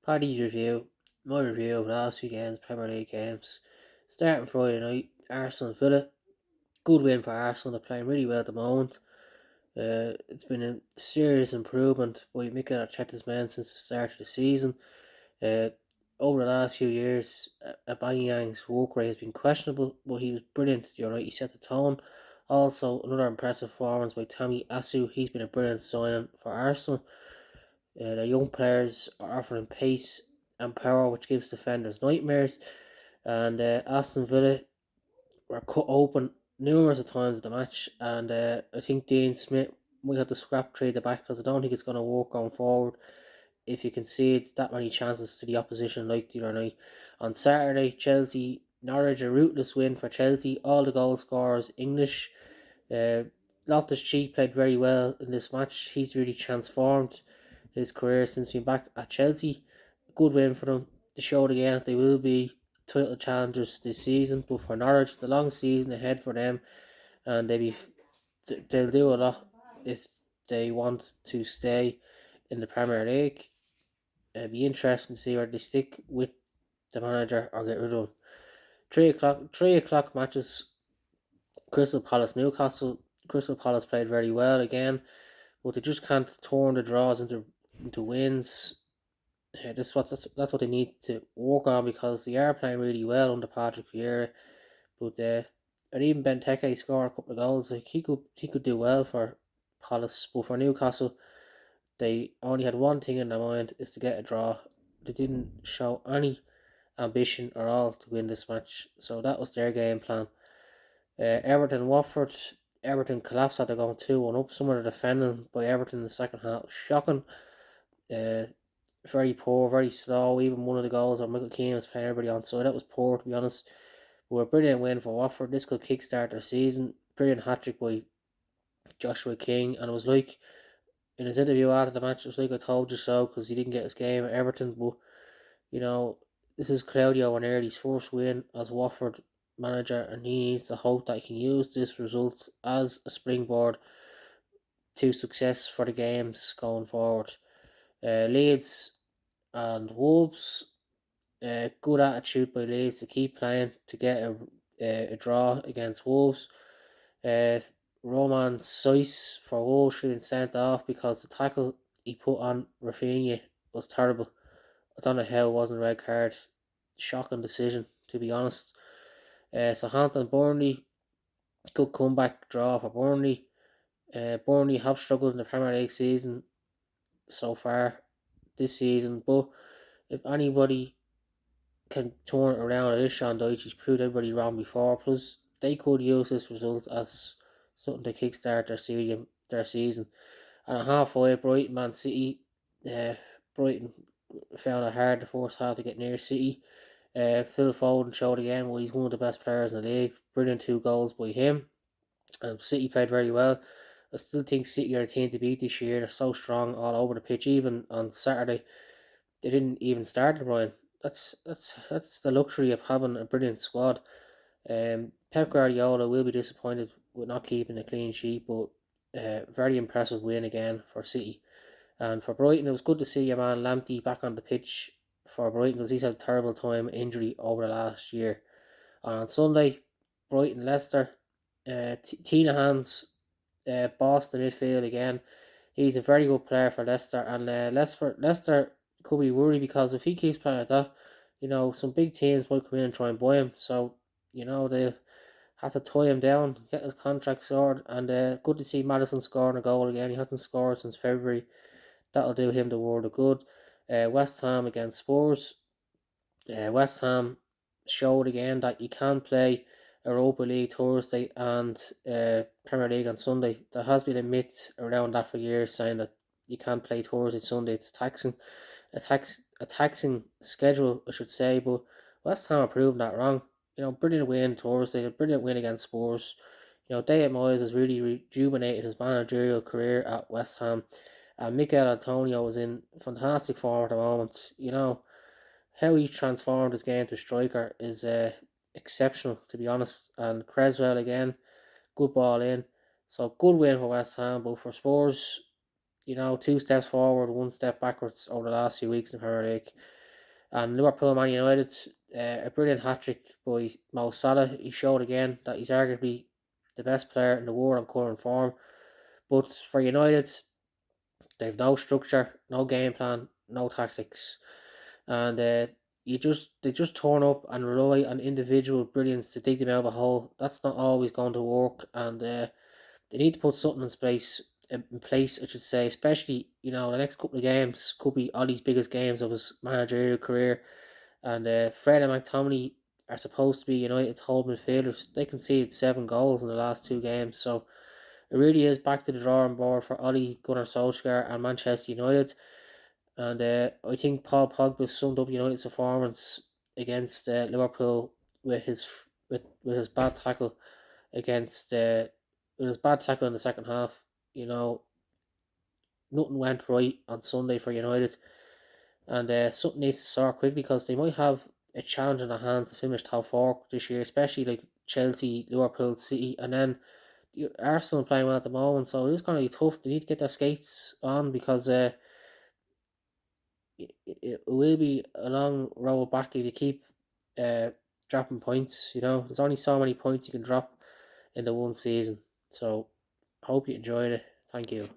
Paddy's review, my review of last weekend's Premier League games. Starting Friday night, Arsenal and Villa. Good win for Arsenal, they're playing really well at the moment. It's been a serious improvement by Mikel Arteta's men since the start of the season. Uh, Over the last few years, Aubameyang's work rate has been questionable, but he was brilliant the other night. He set the tone. Also, another impressive performance by Tommy Asu. He's been a brilliant signing for Arsenal. The young players are offering pace and power, which gives defenders nightmares. And Aston Villa were cut open numerous of times in the match, and I think Dean Smith might have to scrap trade the back because I don't think it's going to work going forward if you concede that many chances to the opposition like the other night. On Saturday, Chelsea Norwich, a rootless win for Chelsea. All the goal scorers English. Uh, Loftus Cheek played very well in this match. He's really transformed his career since being back at Chelsea. Good win for them. They showed again that they will be title challengers this season. But for Norwich, it's a long season ahead for them, and they'll do a lot if they want to stay in the Premier League. It'll be interesting to see where they stick with the manager or get rid of him. 3 o'clock matches. Crystal Palace Newcastle. Crystal Palace played very well again, but they just can't turn the draws into wins. That's what they need to work on because they are playing really well under Patrick Vieira. But and even Benteke scored a couple of goals. Like he could do well for Palace, but for Newcastle, they only had one thing in their mind is to get a draw. They didn't show any ambition at all to win this match, so that was their game plan. Everton Watford. Everton collapsed after going 2-1 up. Some of the defending by Everton in the second half was shocking. Uh, Very poor, very slow. Even one of the goals where Michael Keane was playing everybody on side, that was poor to be honest. But a brilliant win for Watford. This could kickstart their season. Brilliant hat trick by Joshua King, and it was like in his interview after the match, it was like I told you so because he didn't get his game at Everton. But you know, this is Claudio Ranieri's first win as Watford manager, and he needs to hope that he can use this result as a springboard to success for the games going forward. Leeds and Wolves. Good attitude by Leeds to keep playing to get a draw against Wolves. Uh, Roman Saiss for Wolves should have been sent off because the tackle he put on Rafinha was terrible. I don't know how it wasn't a red card. Shocking decision, to be honest. Southampton Burnley, good comeback draw for Burnley. Burnley have struggled in the Premier League season so far this season, but if anybody can turn it around, it is Sean Dyche. He's proved everybody wrong before. Plus, they could use this result as something to kickstart their season. And at halfway, Brighton Man City. Uh, Brighton found it hard the first half to get near City. Phil Foden showed again why he's one of the best players in the league. Brilliant 2 goals by him. City played very well. I still think City are a team to beat this year. They're so strong all over the pitch. Even on Saturday, they didn't even start the Brian. That's the luxury of having a brilliant squad. Pep Guardiola will be disappointed with not keeping a clean sheet, but very impressive win again for City. And for Brighton, it was good to see your man Lamptey back on the pitch for Brighton because he's had a terrible time injury over the last year. And on Sunday, Brighton Leicester, Tienahan's boss the midfield again. He's a very good player for Leicester, and Leicester could be worried because if he keeps playing like that, some big teams might come in and try and buy him. So they'll have to tie him down, get his contract sorted, and good to see Madison scoring a goal again. He hasn't scored since February. That'll do him the world of good. West Ham against Spurs. West Ham showed again that you can play Europa League Thursday and Premier League on Sunday. There has been a myth around that for years saying that you can't play Thursday, Sunday. It's a taxing schedule, I should say. But West Ham are proving that wrong. Brilliant win Thursday, a brilliant win against Spurs. David Moyes has really rejuvenated his managerial career at West Ham, and Mikel Antonio is in fantastic form at the moment. How he transformed his game to striker is exceptional, to be honest. And Creswell again, good ball in. So good win for West Ham, but for Spurs, two steps forward, one step backwards over the last few weeks in the Premier League. And Liverpool, Man United, a brilliant hat trick by Mo Salah. He showed again that he's arguably the best player in the world on current form. But for United, they've no structure, no game plan, no tactics, and they just turn up and rely on individual brilliance to dig them out of a hole. That's not always going to work, and they need to put something in place, I should say. Especially, the next couple of games could be Ollie's biggest games of his managerial career, and Fred and McTominay are supposed to be United's holding midfielders. They conceded 7 goals in the last 2 games, so it really is back to the drawing board for Ollie Gunnar Solskjaer and Manchester United. And I think Paul Pogba summed up United's performance against Liverpool with his bad tackle against with his bad tackle in the second half. You know, nothing went right on Sunday for United, and something needs to start quickly because they might have a challenge in their hands to finish top four this year, especially like Chelsea, Liverpool, City, and then Arsenal playing well at the moment. So it's going to be tough. They need to get their skates on because it will be a long road back if you keep uh, dropping points. There's only so many points you can drop in the one season. So, hope you enjoyed it. Thank you.